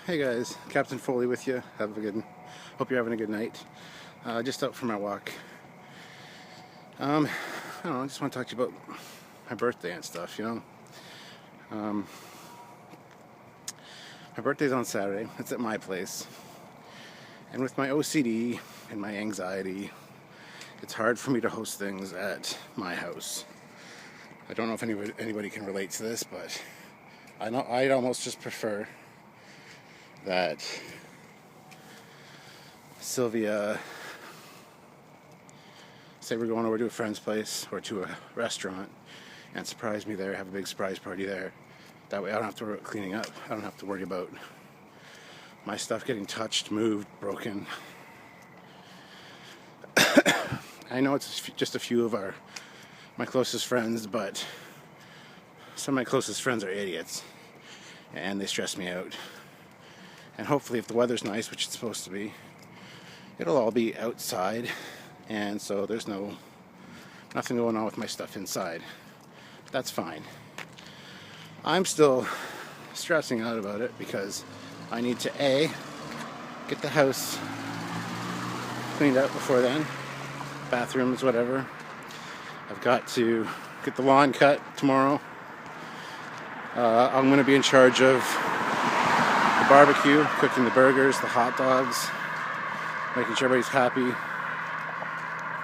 Hey guys, Captain Foley with you. Hope you're having a good night. Just out for my walk. I don't know. I just want to talk to you about my birthday and stuff. My birthday's on Saturday. It's at my place, and with my OCD and my anxiety, it's hard for me to host things at my house. I don't know if anybody can relate to this, but I know I'd almost just prefer that Sylvia say we're going over to a friend's place or to a restaurant and surprise me there, have a big surprise party there. That way I don't have to worry about cleaning up. I don't have to worry about my stuff getting touched, moved, broken. I know it's just a few of my closest friends, but some of my closest friends are idiots and they stress me out. And hopefully if the weather's nice, which it's supposed to be, it'll all be outside, and so there's nothing going on with my stuff inside. That's fine. I'm still stressing out about it because I need to A, get the house cleaned up before then, bathrooms, whatever. I've got to get the lawn cut tomorrow. I'm going to be in charge of the barbecue, cooking the burgers, the hot dogs, making sure everybody's happy.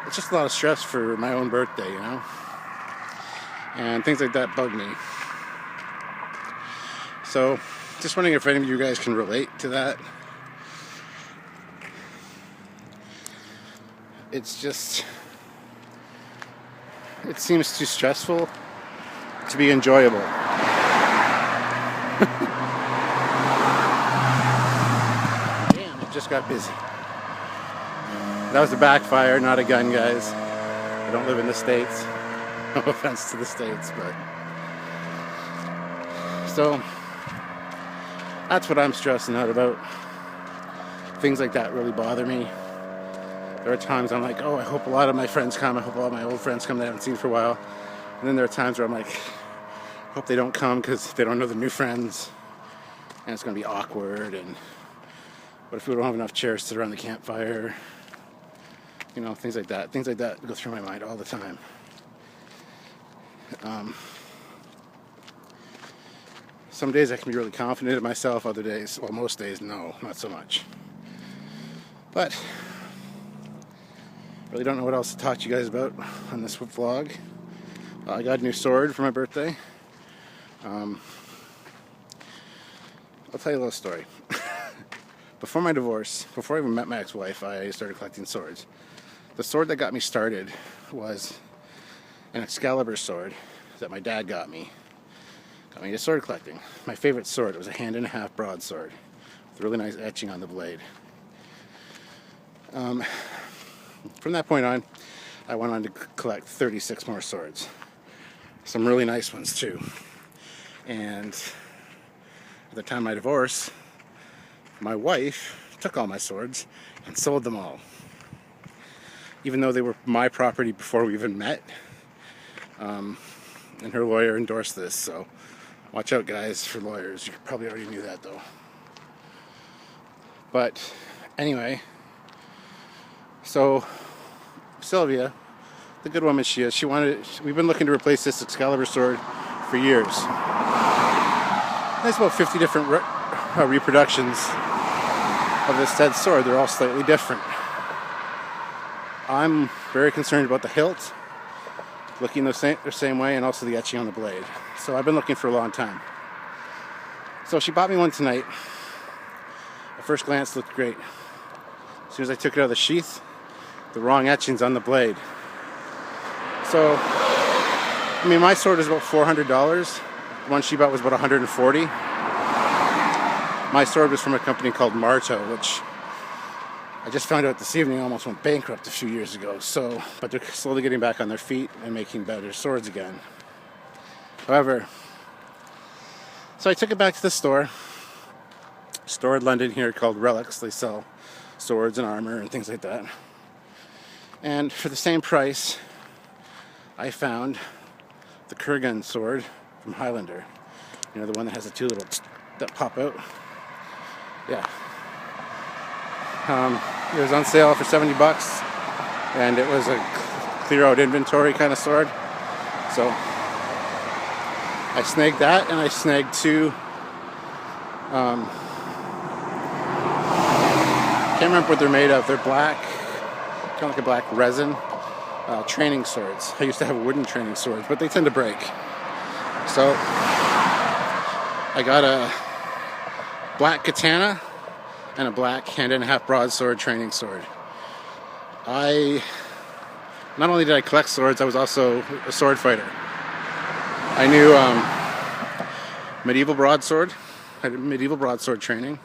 It's just a lot of stress for my own birthday, and things like that bug me. So, just wondering if any of you guys can relate to that. It seems too stressful to be enjoyable. Just got busy. That was a backfire, not a gun, guys. I don't live in the States. No offense to the States, but... So, that's what I'm stressing out about. Things like that really bother me. There are times I'm like, I hope a lot of my friends come. I hope a lot of my old friends come that I haven't seen for a while. And then there are times where I'm like, I hope they don't come because they don't know the new friends. And it's going to be awkward, and... What if we don't have enough chairs to sit around the campfire? Things like that. Things like that go through my mind all the time. Some days I can be really confident in myself. Other days, most days, no, not so much. But really don't know what else to talk to you guys about on this vlog. I got a new sword for my birthday. I'll tell you a little story. Before my divorce, before I even met my ex-wife, I started collecting swords. The sword that got me started was an Excalibur sword that my dad got me. Got me into sword collecting. My favorite sword, it was a 1.5-hand broadsword with really nice etching on the blade. From that point on, I went on to collect 36 more swords. Some really nice ones too. And at the time of my divorce, my wife took all my swords and sold them all. Even though they were my property before we even met. And her lawyer endorsed this, so watch out, guys, for lawyers. You probably already knew that, though. But anyway, so Sylvia, the good woman she is, we've been looking to replace this Excalibur sword for years. There's about 50 different reproductions of this said sword. They're all slightly different. I'm very concerned about the hilt looking the same way, and also the etching on the blade. So I've been looking for a long time. So she bought me one tonight. At first glance, looked great. As soon as I took it out of the sheath, the wrong etchings on the blade. So, my sword is about $400. The one she bought was about $140. My sword was from a company called Marto, which I just found out this evening almost went bankrupt a few years ago. But they're slowly getting back on their feet and making better swords again. However, so I took it back to the store in London here called Relics. They sell swords and armor and things like that. And for the same price, I found the Kurgan sword from Highlander. The one that has the two little that pop out. Yeah. It was on sale for $70, and it was a clear out inventory kind of sword. So I snagged that, and I snagged two. Can't remember what they're made of. They're black, kind of like a black resin training swords. I used to have wooden training swords, but they tend to break. So I got a black katana and a black 1.5-hand broadsword training sword. Not only did I collect swords, I was also a sword fighter. I knew medieval broadsword. I had medieval broadsword training.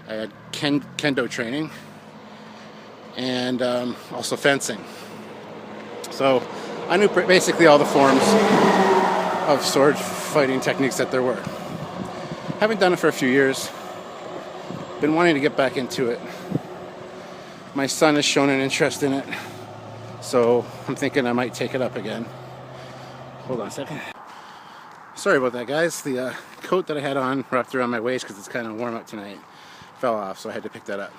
I had kendo training, and also fencing. So I knew basically all the forms of sword fighting techniques that there were. Haven't done it for a few years. Been wanting to get back into it. My son has shown an interest in it, so I'm thinking I might take it up again. Hold on a second. Sorry about that, guys. The coat that I had on wrapped around my waist because it's kind of warm up tonight fell off, so I had to pick that up.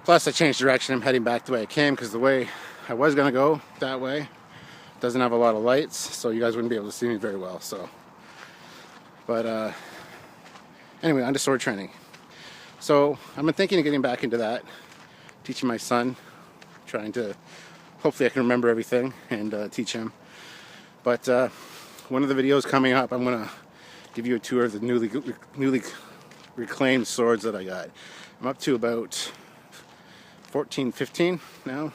Plus, I changed direction. I'm heading back the way I came because the way I was going to go that way doesn't have a lot of lights, so you guys wouldn't be able to see me very well. But anyway, on to sword training. So I've been thinking of getting back into that, teaching my son, trying to, hopefully I can remember everything and teach him. But one of the videos coming up, I'm going to give you a tour of the newly reclaimed swords that I got. I'm up to about 14, 15 now.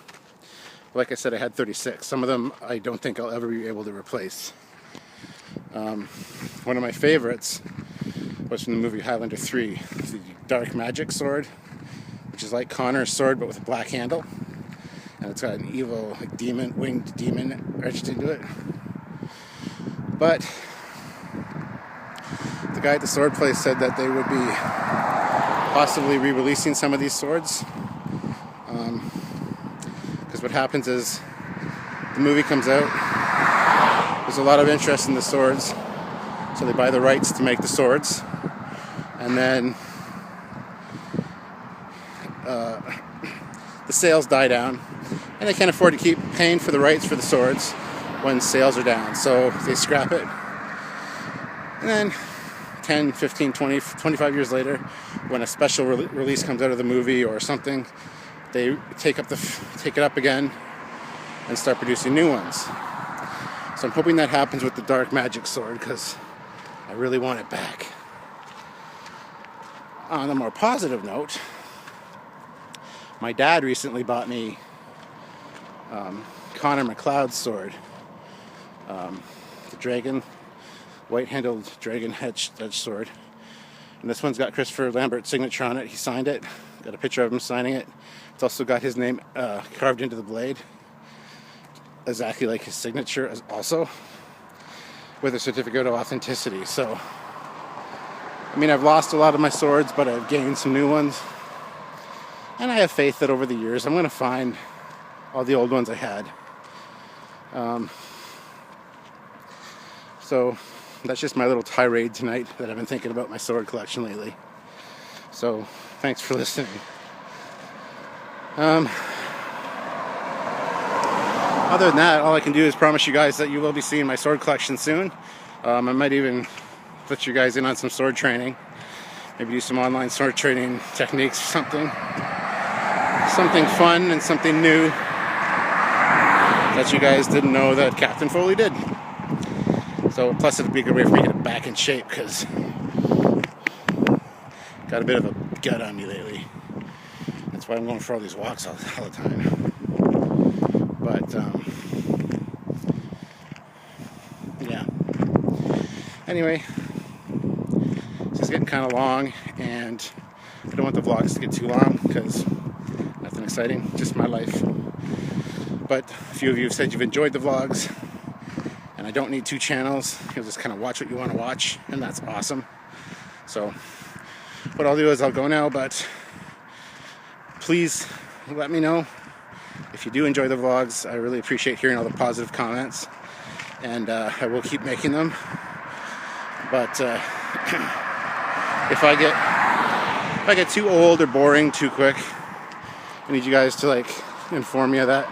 Like I said, I had 36. Some of them I don't think I'll ever be able to replace. One of my favorites was from the movie Highlander 3, the Dark Magic sword, which is like Connor's sword but with a black handle. And it's got an evil winged demon etched into it. But the guy at the sword place said that they would be possibly re-releasing some of these swords. Because what happens is the movie comes out, there's a lot of interest in the swords, so they buy the rights to make the swords, and then the sales die down, and they can't afford to keep paying for the rights for the swords when sales are down, so they scrap it. And then 10, 15, 20, 25 years later, when a special release comes out of the movie or something, they take it up again and start producing new ones. So I'm hoping that happens with the Dark Magic sword, because I really want it back. On a more positive note, my dad recently bought me Connor McLeod's sword. The dragon, white-handled dragon edged sword. And this one's got Christopher Lambert's signature on it. He signed it. Got a picture of him signing it. It's also got his name carved into the blade, exactly like his signature also, with a certificate of authenticity. So, I mean, I've lost a lot of my swords, but I've gained some new ones. And I have faith that over the years, I'm going to find all the old ones I had. So that's just my little tirade tonight that I've been thinking about my sword collection lately. So thanks for listening. Other than that, all I can do is promise you guys that you will be seeing my sword collection soon. I might even put you guys in on some sword training. Maybe do some online sword training techniques or something. Something fun and something new that you guys didn't know that Captain Foley did. So plus it'd be a good way for me to get back in shape, because got a bit of a gut on me lately. That's why I'm going for all these walks all the time. But yeah. Anyway, this is getting kind of long, and I don't want the vlogs to get too long because nothing exciting, just my life. But a few of you have said you've enjoyed the vlogs, and I don't need 2 channels. You'll just kind of watch what you want to watch, and that's awesome. So what I'll do is I'll go now, but please let me know if you do enjoy the vlogs. I really appreciate hearing all the positive comments, and I will keep making them. But if I get If I get too old or boring too quick, I need you guys to like inform me of that,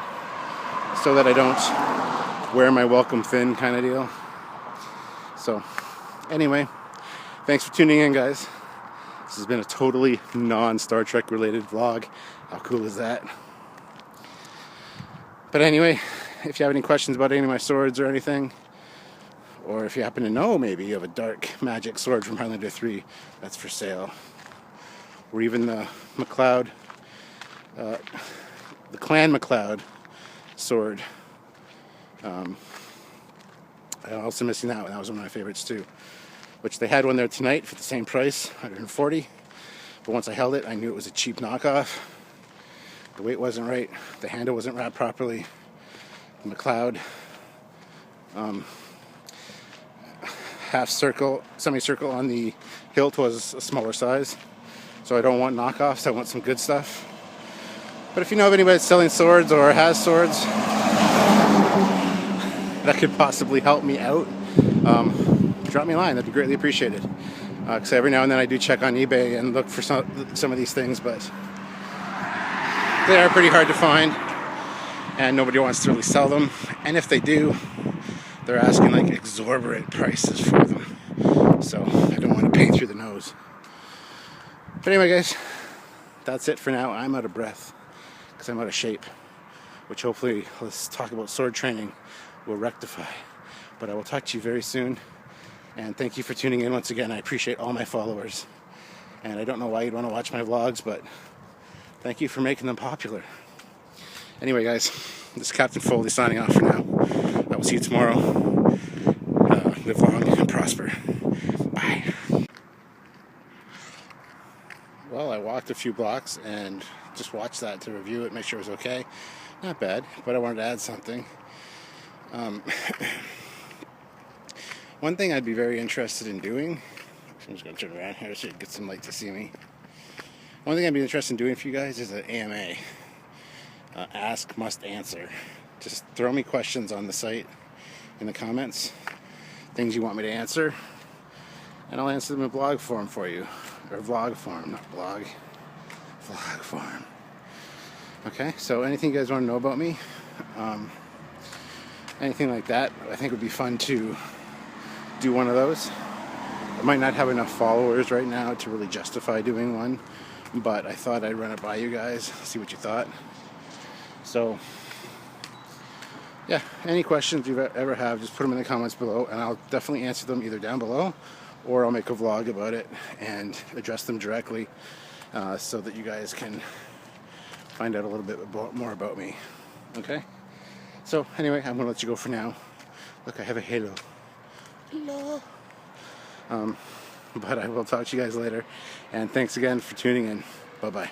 so that I don't wear my welcome thin kind of deal. So anyway, thanks for tuning in, guys. This has been a totally non-Star Trek related vlog. How cool is that? But anyway, if you have any questions about any of my swords or anything, or if you happen to know maybe you have a dark magic sword from Highlander 3 that's for sale, or even the MacLeod, the Clan MacLeod sword. I'm also missing that one. That was one of my favorites too. Which they had one there tonight for the same price, $140. But once I held it, I knew it was a cheap knockoff. The weight wasn't right. The handle wasn't wrapped properly. The MacLeod half circle, semicircle on the hilt was a smaller size. So I don't want knockoffs. I want some good stuff. But if you know of anybody that's selling swords or has swords that could possibly help me out, drop me a line. That'd be greatly appreciated. Because every now and then I do check on eBay and look for some of these things, but they are pretty hard to find, and nobody wants to really sell them. And if they do, they're asking like exorbitant prices for them. So I don't want to pay through the nose. But anyway, guys, that's it for now. I'm out of breath because I'm out of shape, which hopefully, let's talk about sword training, will rectify. But I will talk to you very soon. And thank you for tuning in once again. I appreciate all my followers. And I don't know why you'd want to watch my vlogs, but thank you for making them popular. Anyway, guys, this is Captain Foley signing off for now. I will see you tomorrow. Live long and prosper. Bye. Well, I walked a few blocks and just watched that to review it, make sure it was okay. Not bad, but I wanted to add something. One thing I'd be very interested in doing, I'm just going to turn around here so you can get some light to see me. One thing I'd be interested in doing for you guys is an AMA. Ask, must answer. Just throw me questions on the site in the comments, things you want me to answer, and I'll answer them in blog form for you. Or vlog form, not blog. Vlog form. Okay, so anything you guys want to know about me, anything like that, I think would be fun to do one of those. I might not have enough followers right now to really justify doing one, but I thought I'd run it by you guys, see what you thought. So, yeah, any questions you ever have, just put them in the comments below, and I'll definitely answer them either down below, or I'll make a vlog about it and address them directly, so that you guys can find out a little bit more about me. Okay? So, anyway, I'm going to let you go for now. Look, I have a halo. Hello. But I will talk to you guys later, and thanks again for tuning in. Bye-bye.